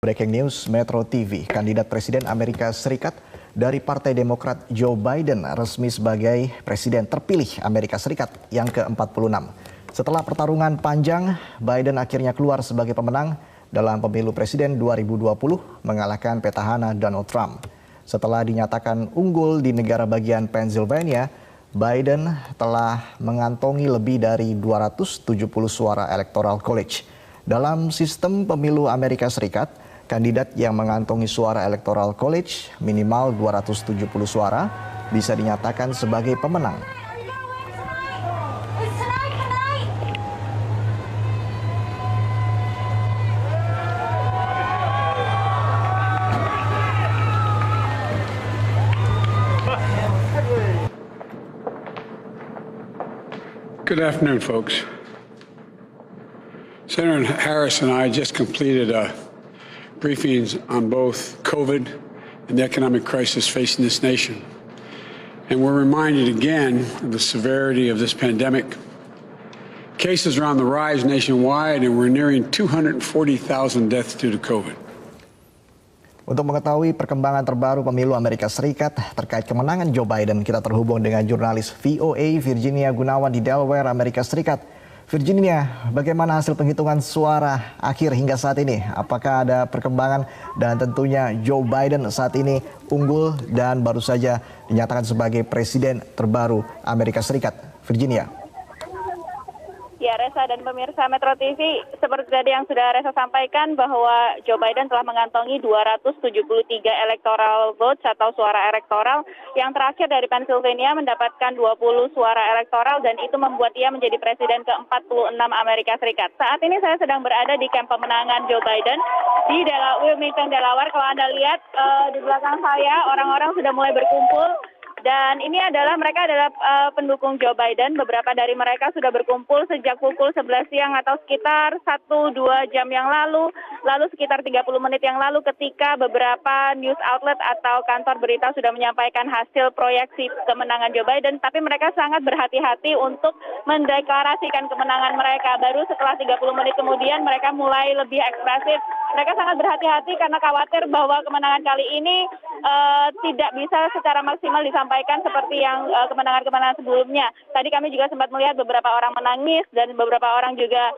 Breaking news Metro TV, kandidat Presiden Amerika Serikat dari Partai Demokrat Joe Biden resmi sebagai Presiden terpilih Amerika Serikat yang ke-46. Setelah pertarungan panjang, Biden akhirnya keluar sebagai pemenang dalam pemilu Presiden 2020 mengalahkan petahana Donald Trump. Setelah dinyatakan unggul di negara bagian Pennsylvania, Biden telah mengantongi lebih dari 270 suara Electoral College. Dalam sistem pemilu Amerika Serikat, kandidat yang mengantongi suara Electoral College minimal 270 suara bisa dinyatakan sebagai pemenang. Good afternoon, folks. Senator Harris and I just completed briefings on both COVID and the economic crisis facing this nation. And we're reminded again of the severity of this pandemic. Cases are on the rise nationwide, and we're nearing 240,000 deaths due to COVID. Untuk mengetahui perkembangan terbaru pemilu Amerika Serikat terkait kemenangan Joe Biden, kita terhubung dengan jurnalis VOA Virginia Gunawan di Delaware, Amerika Serikat. Virginia, bagaimana hasil penghitungan suara akhir hingga saat ini? Apakah ada perkembangan dan tentunya Joe Biden saat ini unggul dan baru saja dinyatakan sebagai presiden terbaru Amerika Serikat? Virginia. Ya, Reza dan pemirsa Metro TV, seperti tadi yang sudah Reza sampaikan bahwa Joe Biden telah mengantongi 273 electoral votes atau suara elektoral. Yang terakhir dari Pennsylvania mendapatkan 20 suara elektoral dan itu membuat ia menjadi presiden ke-46 Amerika Serikat. Saat ini saya sedang berada di kamp pemenangan Joe Biden di Wilmington, Delaware. Kalau Anda lihat di belakang saya, orang-orang sudah mulai berkumpul. Dan ini mereka adalah pendukung Joe Biden. Beberapa dari mereka sudah berkumpul sejak pukul 11 siang atau sekitar 1-2 jam yang lalu sekitar 30 menit yang lalu ketika beberapa news outlet atau kantor berita sudah menyampaikan hasil proyeksi kemenangan Joe Biden. Tapi mereka sangat berhati-hati untuk mendeklarasikan kemenangan mereka. Baru setelah 30 menit kemudian mereka mulai lebih ekspresif. Mereka sangat berhati-hati karena khawatir bahwa kemenangan kali ini tidak bisa secara maksimal disampaikan seperti yang kemenangan-kemenangan sebelumnya. Tadi kami juga sempat melihat beberapa orang menangis dan beberapa orang juga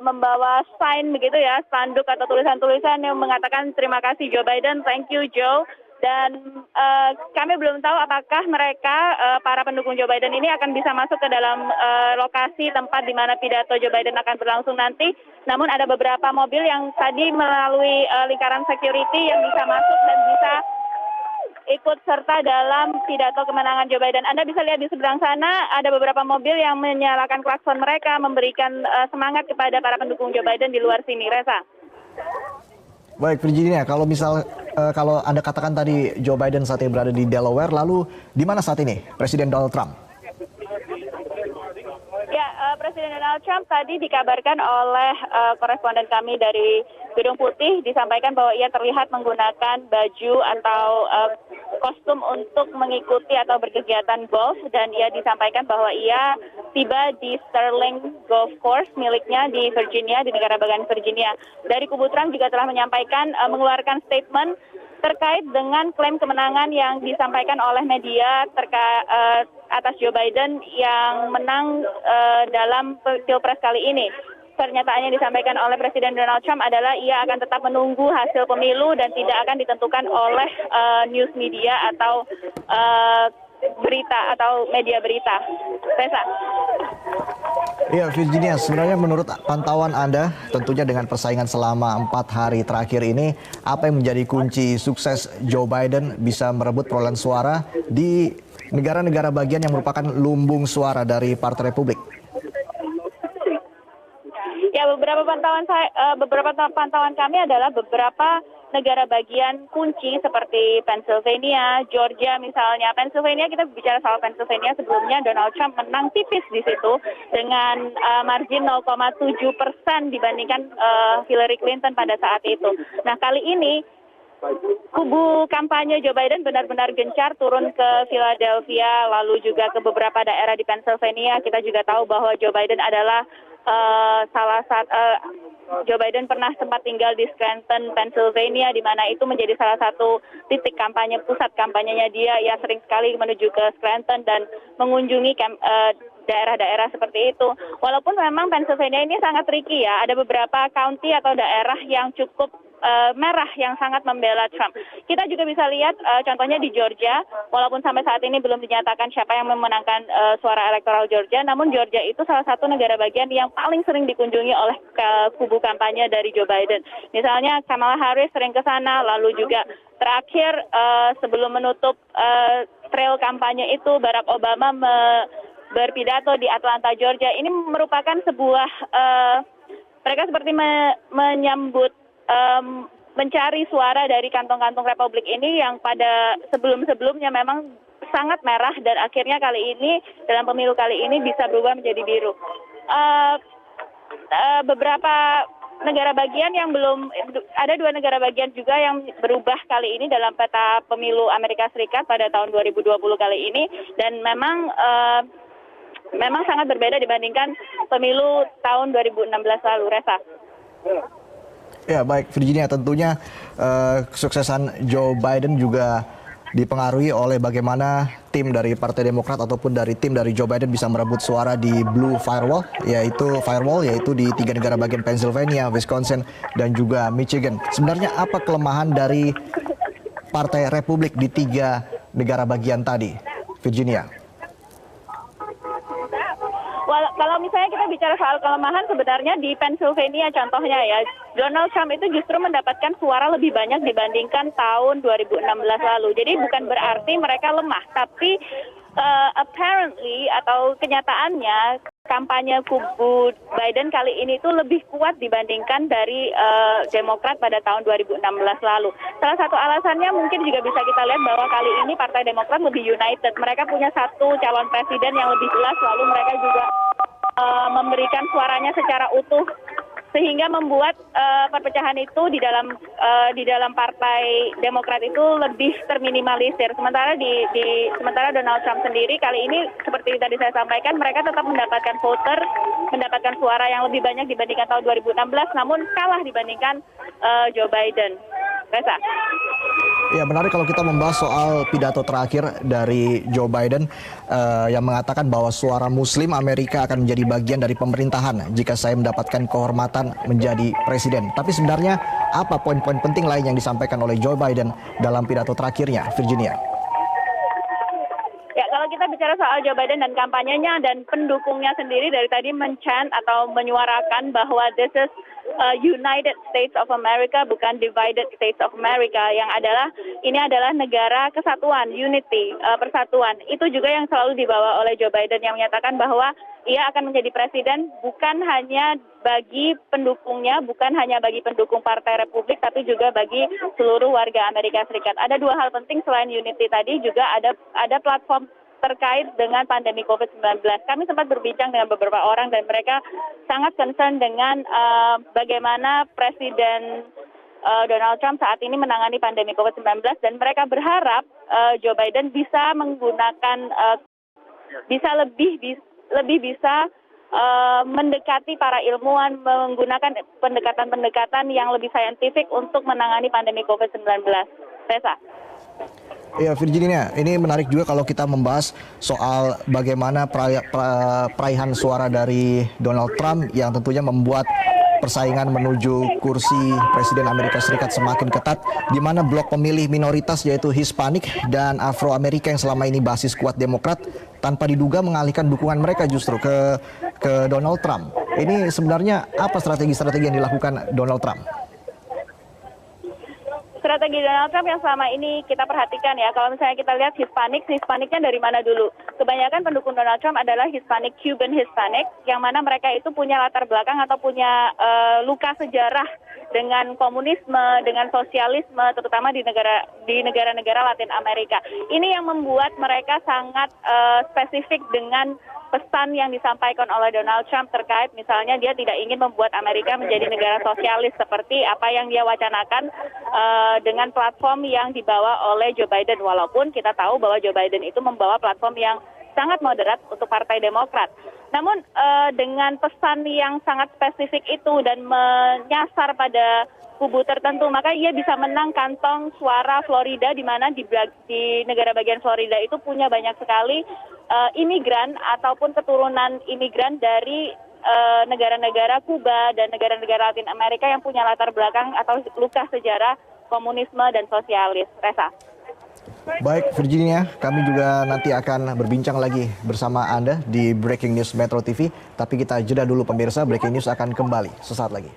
membawa sign begitu ya, spanduk atau tulisan-tulisan yang mengatakan terima kasih Joe Biden, thank you Joe. Dan kami belum tahu apakah mereka, para pendukung Joe Biden ini akan bisa masuk ke dalam lokasi tempat di mana pidato Joe Biden akan berlangsung nanti. Namun ada beberapa mobil yang tadi melalui lingkaran security yang bisa masuk dan bisa ikut serta dalam pidato kemenangan Joe Biden. Anda bisa lihat di seberang sana ada beberapa mobil yang menyalakan klakson mereka, memberikan semangat kepada para pendukung Joe Biden di luar sini. Reza. Baik Virginia, kalau Anda katakan tadi Joe Biden saat ini berada di Delaware, lalu di mana saat ini Presiden Donald Trump? Ya, Presiden Donald Trump tadi dikabarkan oleh koresponden kami dari Gedung Putih disampaikan bahwa ia terlihat menggunakan baju atau kostum untuk mengikuti atau berkegiatan golf, dan ia disampaikan bahwa ia tiba di Sterling Golf Course miliknya di Virginia, di negara bagian Virginia. Dari kubu Trump juga telah menyampaikan, mengeluarkan statement terkait dengan klaim kemenangan yang disampaikan oleh media atas Joe Biden yang menang dalam Pilpres kali ini. Pernyataan yang disampaikan oleh Presiden Donald Trump adalah ia akan tetap menunggu hasil pemilu dan tidak akan ditentukan oleh news media atau berita atau media berita. Reza. Ya Virginia, sebenarnya menurut pantauan Anda tentunya dengan persaingan selama 4 hari terakhir ini, apa yang menjadi kunci sukses Joe Biden bisa merebut perolehan suara di negara-negara bagian yang merupakan lumbung suara dari Partai Republik? Ya, beberapa pantauan kami adalah beberapa negara bagian kunci seperti Pennsylvania, Georgia misalnya. Pennsylvania, kita bicara soal Pennsylvania, sebelumnya Donald Trump menang tipis di situ dengan margin 0,7% dibandingkan Hillary Clinton pada saat itu. Nah, kali ini kubu kampanye Joe Biden benar-benar gencar turun ke Philadelphia, lalu juga ke beberapa daerah di Pennsylvania. Kita juga tahu bahwa Joe Biden adalah Joe Biden pernah sempat tinggal di Scranton, Pennsylvania, di mana itu menjadi salah satu titik kampanye, pusat kampanyenya dia. Ia sering sekali menuju ke Scranton dan mengunjungi daerah-daerah seperti itu. Walaupun memang Pennsylvania ini sangat tricky ya, ada beberapa county atau daerah yang cukup merah yang sangat membela Trump. Kita juga bisa lihat contohnya di Georgia, walaupun sampai saat ini belum dinyatakan siapa yang memenangkan suara elektoral Georgia, namun Georgia itu salah satu negara bagian yang paling sering dikunjungi oleh kubu kampanye dari Joe Biden. Misalnya Kamala Harris sering ke sana, lalu juga terakhir sebelum menutup trail kampanye itu Barack Obama berpidato di Atlanta, Georgia. Ini merupakan sebuah mereka seperti menyambut mencari suara dari kantong-kantong Republik ini yang pada sebelum-sebelumnya memang sangat merah dan akhirnya kali ini dalam pemilu kali ini bisa berubah menjadi biru. Beberapa negara bagian yang belum, ada 2 negara bagian juga yang berubah kali ini dalam peta pemilu Amerika Serikat pada tahun 2020 kali ini, dan memang sangat berbeda dibandingkan pemilu tahun 2016 lalu, Reza. Ya baik Virginia, tentunya kesuksesan Joe Biden juga dipengaruhi oleh bagaimana tim dari Partai Demokrat ataupun dari tim dari Joe Biden bisa merebut suara di Blue Firewall, yaitu di 3 negara bagian Pennsylvania, Wisconsin, dan juga Michigan. Sebenarnya apa kelemahan dari Partai Republik di 3 negara bagian tadi, Virginia? Kalau misalnya kita bicara soal kelemahan, sebenarnya di Pennsylvania contohnya ya, Donald Trump itu justru mendapatkan suara lebih banyak dibandingkan tahun 2016 lalu. Jadi bukan berarti mereka lemah, tapi apparently atau kenyataannya kampanye kubu Biden kali ini itu lebih kuat dibandingkan dari Demokrat pada tahun 2016 lalu. Salah satu alasannya mungkin juga bisa kita lihat bahwa kali ini Partai Demokrat lebih united. Mereka punya satu calon presiden yang lebih jelas, lalu mereka juga memberikan suaranya secara utuh, sehingga membuat perpecahan itu di dalam Partai Demokrat itu lebih terminimalisir. Sementara sementara Donald Trump sendiri kali ini seperti tadi saya sampaikan, mereka tetap mendapatkan suara yang lebih banyak dibandingkan tahun 2016, namun kalah dibandingkan Joe Biden. Reza. Ya menarik kalau kita membahas soal pidato terakhir dari Joe Biden yang mengatakan bahwa suara Muslim Amerika akan menjadi bagian dari pemerintahan jika saya mendapatkan kehormatan menjadi presiden. Tapi sebenarnya apa poin-poin penting lain yang disampaikan oleh Joe Biden dalam pidato terakhirnya, Virginia? Ya, kalau kita bicara soal Joe Biden dan kampanyenya dan pendukungnya sendiri dari tadi men-chant atau menyuarakan bahwa this is United States of America, bukan Divided States of America, yang ini adalah negara kesatuan, unity, persatuan. Itu juga yang selalu dibawa oleh Joe Biden, yang menyatakan bahwa ia akan menjadi presiden bukan hanya bagi pendukungnya, bukan hanya bagi pendukung Partai Republik, tapi juga bagi seluruh warga Amerika Serikat. Ada 2 hal penting selain unity tadi, juga ada platform terkait dengan pandemi COVID-19. Kami sempat berbincang dengan beberapa orang dan mereka sangat concern dengan bagaimana Presiden Donald Trump saat ini menangani pandemi COVID-19, dan mereka berharap Joe Biden bisa menggunakan, bisa lebih bisa mendekati para ilmuwan, menggunakan pendekatan-pendekatan yang lebih saintifik untuk menangani pandemi COVID-19. Reza. Ya Virginia, ini menarik juga kalau kita membahas soal bagaimana peraihan suara dari Donald Trump yang tentunya membuat persaingan menuju kursi Presiden Amerika Serikat semakin ketat, di mana blok pemilih minoritas yaitu Hispanik dan Afro-Amerika yang selama ini basis kuat Demokrat tanpa diduga mengalihkan dukungan mereka justru ke Donald Trump. Ini sebenarnya apa strategi-strategi yang dilakukan Donald Trump? Strategi Donald Trump yang selama ini kita perhatikan ya, kalau misalnya kita lihat Hispaniknya dari mana dulu? Kebanyakan pendukung Donald Trump adalah Hispanic, Cuban Hispanic, yang mana mereka itu punya latar belakang atau punya luka sejarah dengan komunisme, dengan sosialisme, terutama di negara-negara Latin Amerika. Ini yang membuat mereka sangat spesifik dengan pesan yang disampaikan oleh Donald Trump terkait misalnya dia tidak ingin membuat Amerika menjadi negara sosialis seperti apa yang dia wacanakan dengan platform yang dibawa oleh Joe Biden. Walaupun kita tahu bahwa Joe Biden itu membawa platform yang sangat moderat untuk Partai Demokrat. Namun dengan pesan yang sangat spesifik itu dan menyasar pada kubu tertentu, maka ia bisa menang kantong suara Florida, di mana di negara bagian Florida itu punya banyak sekali imigran ataupun keturunan imigran dari negara-negara Kuba dan negara-negara Latin Amerika yang punya latar belakang atau luka sejarah komunisme dan sosialis. Reza. Baik, Virginia, kami juga nanti akan berbincang lagi bersama Anda di Breaking News Metro TV. Tapi kita jeda dulu pemirsa, Breaking News akan kembali sesaat lagi.